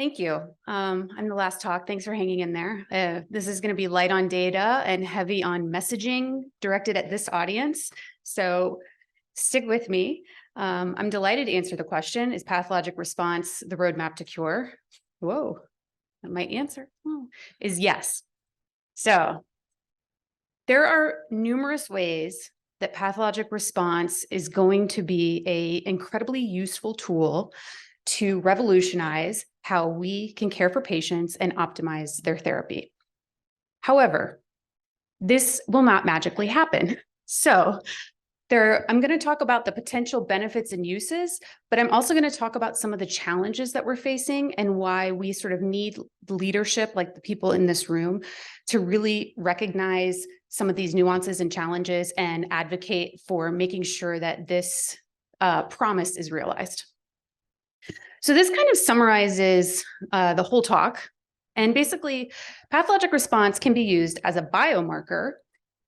Thank you. I'm the last talk. Thanks for hanging in there. This is going to be light on data and heavy on messaging directed at this audience. So stick with me. I'm delighted to answer the question, is pathologic response the roadmap to cure? Whoa, my answer is yes. So there are numerous ways that pathologic response is going to be an incredibly useful tool to revolutionize how we can care for patients and optimize their therapy. However, this will not magically happen. So I'm going to talk about the potential benefits and uses, but I'm also going to talk about some of the challenges that we're facing and why we sort of need leadership, like the people in this room, to really recognize some of these nuances and challenges and advocate for making sure that this promise is realized. So this kind of summarizes the whole talk. And basically, pathologic response can be used as a biomarker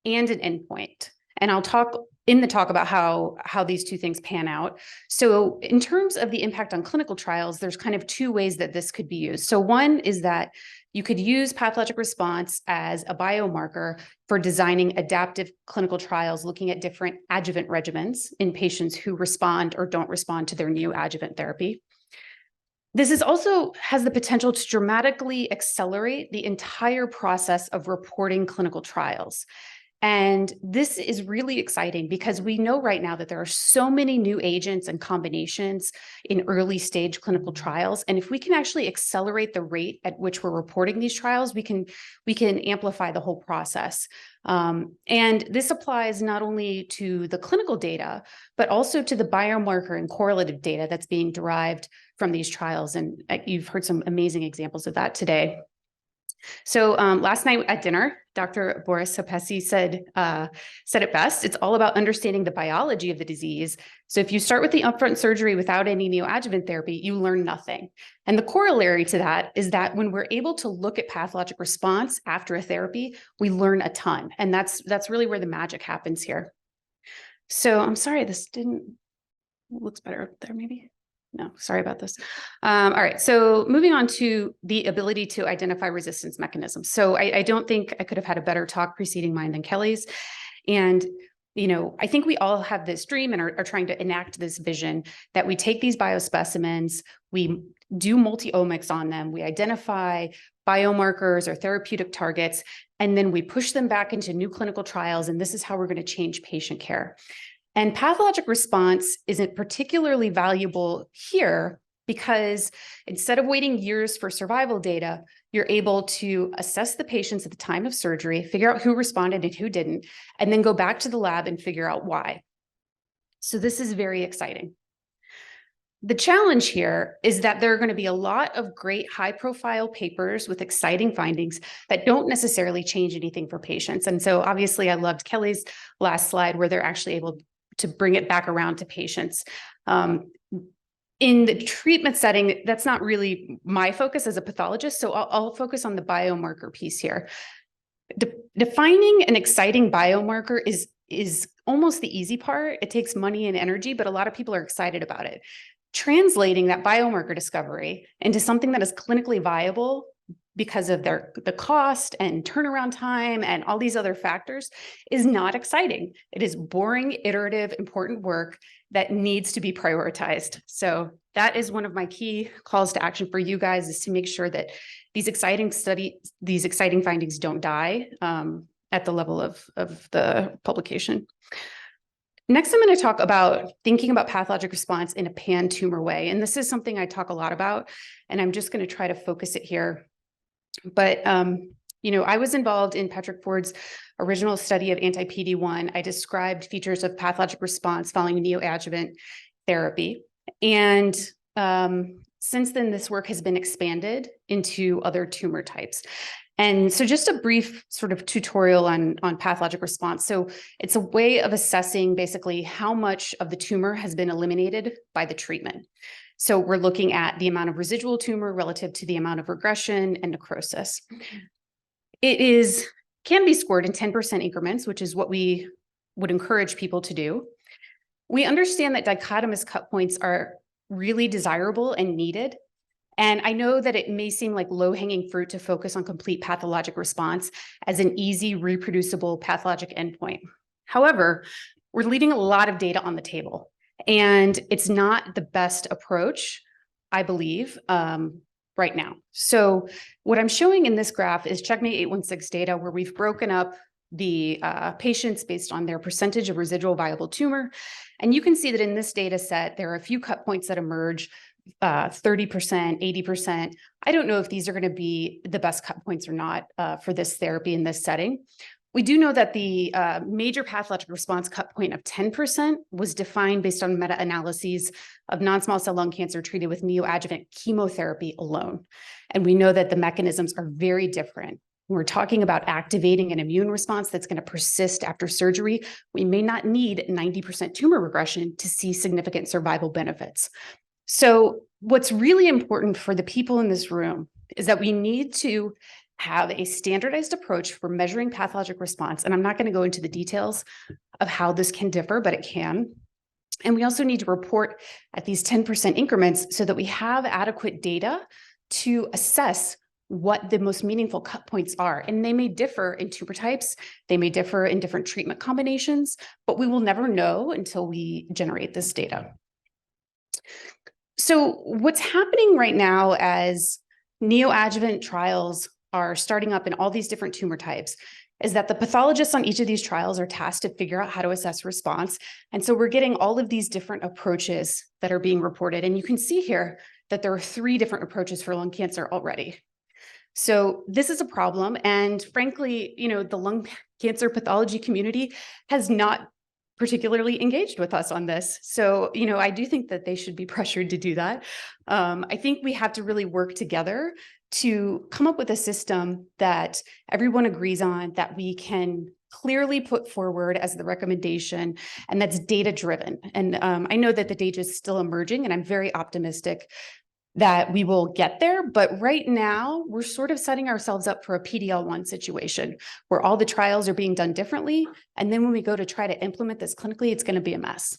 and an endpoint. And I'll talk in the talk about how these two things pan out. So in terms of the impact on clinical trials, there's kind of two ways that this could be used. So one is that you could use pathologic response as a biomarker for designing adaptive clinical trials, looking at different adjuvant regimens in patients who respond or don't respond to their neoadjuvant therapy. This is also has the potential to dramatically accelerate the entire process of reporting clinical trials. And this is really exciting because we know right now that there are so many new agents and combinations in early stage clinical trials. And if we can actually accelerate the rate at which we're reporting these trials, we can amplify the whole process. And this applies not only to the clinical data, but also to the biomarker and correlative data that's being derived from these trials. And you've heard some amazing examples of that today. So last night at dinner, Dr. Boris Sopesi said it best. It's all about understanding the biology of the disease. So if you start with the upfront surgery without any neoadjuvant therapy, you learn nothing. And the corollary to that is that when we're able to look at pathologic response after a therapy, we learn a ton. And that's really where the magic happens here. So I'm sorry, this looks better up there maybe. No, sorry about this. All right, so moving on to the ability to identify resistance mechanisms. So I don't think I could have had a better talk preceding mine than Kelly's. And, I think we all have this dream and are trying to enact this vision that we take these biospecimens, we do multi-omics on them, we identify biomarkers or therapeutic targets, and then we push them back into new clinical trials, and this is how we're going to change patient care. And pathologic response isn't particularly valuable here because instead of waiting years for survival data, you're able to assess the patients at the time of surgery, figure out who responded and who didn't, and then go back to the lab and figure out why. So this is very exciting. The challenge here is that there are going to be a lot of great high-profile papers with exciting findings that don't necessarily change anything for patients. And so obviously I loved Kelly's last slide where they're actually able to bring it back around to patients. In the treatment setting, that's not really my focus as a pathologist, so I'll focus on the biomarker piece here. Defining an exciting biomarker is almost the easy part. It takes money and energy, but a lot of people are excited about it. Translating that biomarker discovery into something that is clinically viable because of the cost and turnaround time and all these other factors is not exciting. It is boring, iterative, important work that needs to be prioritized. So that is one of my key calls to action for you guys, is to make sure that these exciting findings don't die at the level of the publication. Next, I'm going to talk about thinking about pathologic response in a pan-tumor way. And this is something I talk a lot about, and I'm just going to try to focus it here. But, I was involved in Patrick Ford's original study of anti-PD-1. I described features of pathologic response following neoadjuvant therapy. And since then, this work has been expanded into other tumor types. And so just a brief sort of tutorial on pathologic response. So it's a way of assessing basically how much of the tumor has been eliminated by the treatment. So we're looking at the amount of residual tumor relative to the amount of regression and necrosis. It can be scored in 10% increments, which is what we would encourage people to do. We understand that dichotomous cut points are really desirable and needed. And I know that it may seem like low-hanging fruit to focus on complete pathologic response as an easy, reproducible pathologic endpoint. However, we're leaving a lot of data on the table, and it's not the best approach, I believe, right now. So what I'm showing in this graph is CheckMate 816 data, where we've broken up the patients based on their percentage of residual viable tumor. And you can see that in this data set, there are a few cut points that emerge, 30%, 80%. I don't know if these are going to be the best cut points or not for this therapy in this setting. We do know that the major pathologic response cut point of 10% was defined based on meta-analyses of non-small cell lung cancer treated with neoadjuvant chemotherapy alone. And we know that the mechanisms are very different. We're talking about activating an immune response that's going to persist after surgery. We may not need 90% tumor regression to see significant survival benefits. So what's really important for the people in this room is that we need to have a standardized approach for measuring pathologic response. And I'm not going to go into the details of how this can differ, but it can. And we also need to report at these 10% increments so that we have adequate data to assess what the most meaningful cut points are. And they may differ in tumor types, they may differ in different treatment combinations, but we will never know until we generate this data. So what's happening right now as neoadjuvant trials are starting up in all these different tumor types is that the pathologists on each of these trials are tasked to figure out how to assess response. And so we're getting all of these different approaches that are being reported. And you can see here that there are 3 different approaches for lung cancer already. So this is a problem. And frankly, the lung cancer pathology community has not particularly engaged with us on this. So, I do think that they should be pressured to do that. I think we have to really work together to come up with a system that everyone agrees on, that we can clearly put forward as the recommendation, and that's data-driven. And I know that the data is still emerging, and I'm very optimistic that we will get there. But right now, we're sort of setting ourselves up for a PDL1 situation where all the trials are being done differently. And then when we go to try to implement this clinically, it's going to be a mess.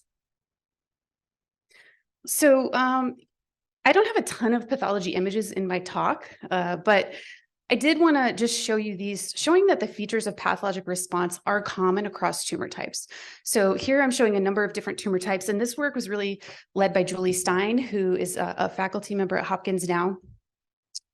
So I don't have a ton of pathology images in my talk, but I did want to just show you these, showing that the features of pathologic response are common across tumor types. So here I'm showing a number of different tumor types, and this work was really led by Julie Stein, who is a faculty member at Hopkins now.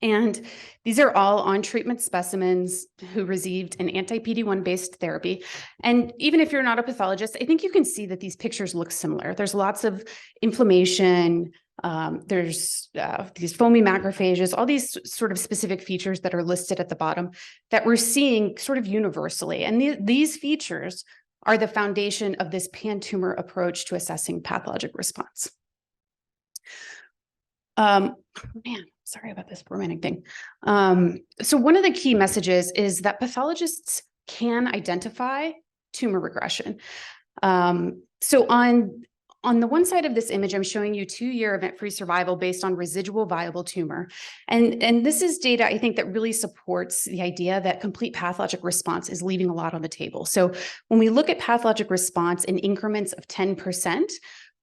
And these are all on treatment specimens who received an anti-PD-1 based therapy. And even if you're not a pathologist, I think you can see that these pictures look similar. There's lots of inflammation. There's these foamy macrophages, all these sort of specific features that are listed at the bottom that we're seeing sort of universally. And these features are the foundation of this pan-tumor approach to assessing pathologic response. Man, sorry about this romantic thing. So one of the key messages is that pathologists can identify tumor regression. So on the one side of this image, I'm showing you 2-year event-free survival based on residual viable tumor. And this is data, I think, that really supports the idea that complete pathologic response is leaving a lot on the table. So when we look at pathologic response in increments of 10%,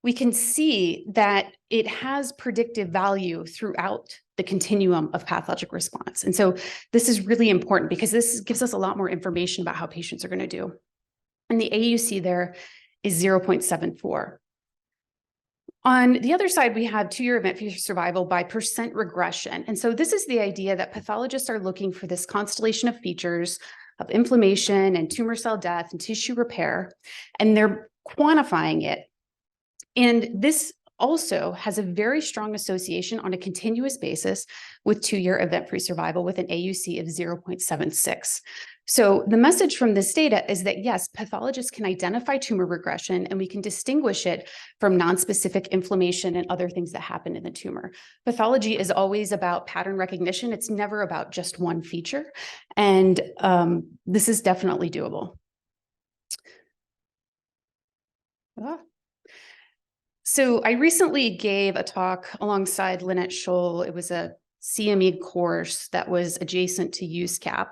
we can see that it has predictive value throughout the continuum of pathologic response. And so this is really important because this gives us a lot more information about how patients are going to do. And the AUC there is 0.74. On the other side, we have 2-year event-free survival by percent regression. And so this is the idea that pathologists are looking for this constellation of features of inflammation and tumor cell death and tissue repair, and they're quantifying it. And this also has a very strong association on a continuous basis with 2-year event-free survival with an AUC of 0.76. So the message from this data is that, yes, pathologists can identify tumor regression and we can distinguish it from nonspecific inflammation and other things that happen in the tumor. Pathology is always about pattern recognition. It's never about just one feature. And this is definitely doable. So I recently gave a talk alongside Lynette Scholl. It was a CME course that was adjacent to USCAP.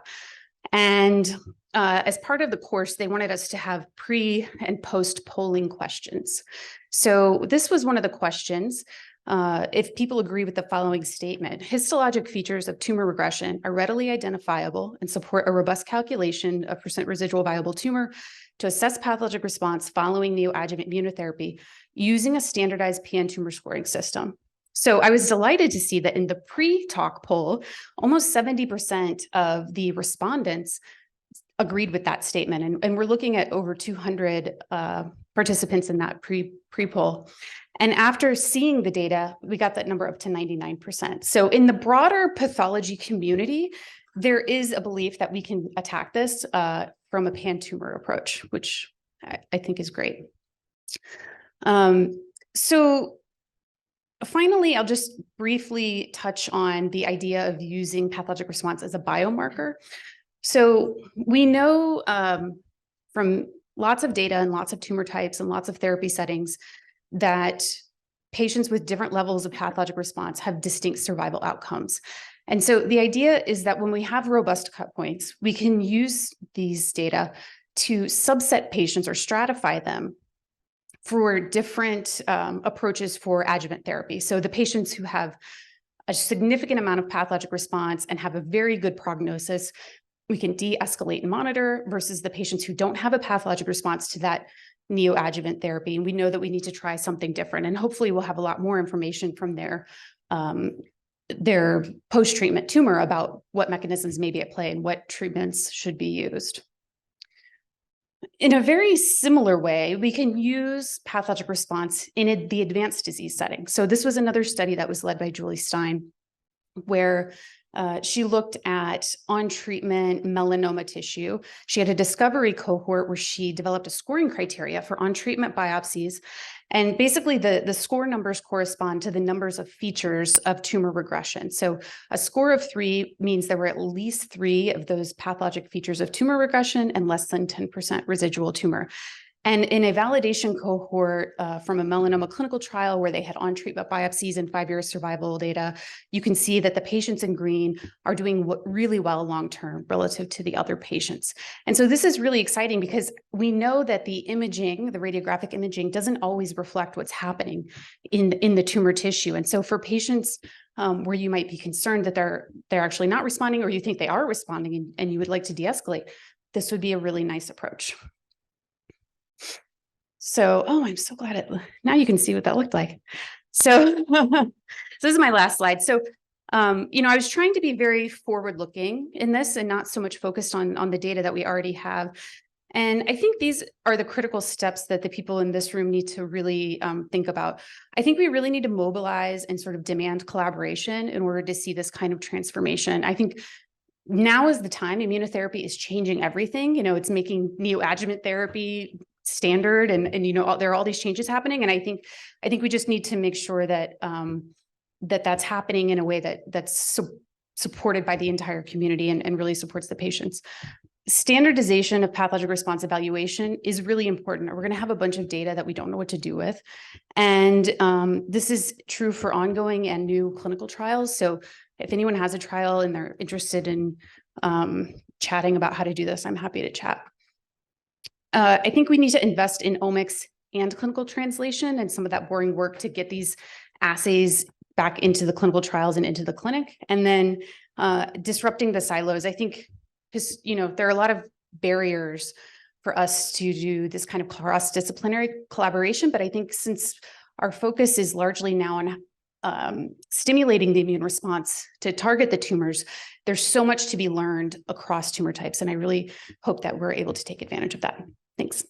And as part of the course, they wanted us to have pre and post polling questions. So this was one of the questions. if people agree with the following statement: histologic features of tumor regression are readily identifiable and support a robust calculation of percent residual viable tumor to assess pathologic response following neoadjuvant immunotherapy using a standardized PN tumor scoring system. So I was delighted to see that in the pre-talk poll, almost 70% of the respondents agreed with that statement. And we're looking at over 200 participants in that pre-poll. And after seeing the data, we got that number up to 99%. So in the broader pathology community, there is a belief that we can attack this from a pan-tumor approach, which I think is great. So finally, I'll just briefly touch on the idea of using pathologic response as a biomarker. So we know from lots of data and lots of tumor types and lots of therapy settings that patients with different levels of pathologic response have distinct survival outcomes. And so the idea is that when we have robust cut points, we can use these data to subset patients or stratify them for different approaches for adjuvant therapy. So the patients who have a significant amount of pathologic response and have a very good prognosis, we can de-escalate and monitor, versus the patients who don't have a pathologic response to that neoadjuvant therapy. And we know that we need to try something different. And hopefully we'll have a lot more information from their post-treatment tumor about what mechanisms may be at play and what treatments should be used. In a very similar way, we can use pathologic response in the advanced disease setting. So this was another study that was led by Julie Stein, where she looked at on-treatment melanoma tissue. She had a discovery cohort where she developed a scoring criteria for on-treatment biopsies. And basically the score numbers correspond to the numbers of features of tumor regression. So a score of 3 means there were at least 3 of those pathologic features of tumor regression and less than 10% residual tumor. And in a validation cohort from a melanoma clinical trial where they had on-treatment biopsies and 5-year survival data, you can see that the patients in green are doing really well long-term relative to the other patients. And so this is really exciting because we know that the imaging, the radiographic imaging, doesn't always reflect what's happening in the tumor tissue. And so for patients where you might be concerned that they're actually not responding, or you think they are responding and you would like to de-escalate, this would be a really nice approach. So, oh, I'm so glad now you can see what that looked like. So, so this is my last slide. So, I was trying to be very forward-looking in this and not so much focused on the data that we already have. And I think these are the critical steps that the people in this room need to really think about. I think we really need to mobilize and sort of demand collaboration in order to see this kind of transformation. I think now is the time. Immunotherapy is changing everything. It's making neoadjuvant therapy standard, and there are all these changes happening. And I think we just need to make sure that that's happening in a way that's supported by the entire community and really supports the patients. Standardization of pathologic response evaluation is really important. We're going to have a bunch of data that we don't know what to do with. And this is true for ongoing and new clinical trials. So if anyone has a trial and they're interested in chatting about how to do this, I'm happy to chat. I think we need to invest in omics and clinical translation and some of that boring work to get these assays back into the clinical trials and into the clinic. And then disrupting the silos. I think because, there are a lot of barriers for us to do this kind of cross-disciplinary collaboration. But I think since our focus is largely now on stimulating the immune response to target the tumors, there's so much to be learned across tumor types. And I really hope that we're able to take advantage of that. Thanks.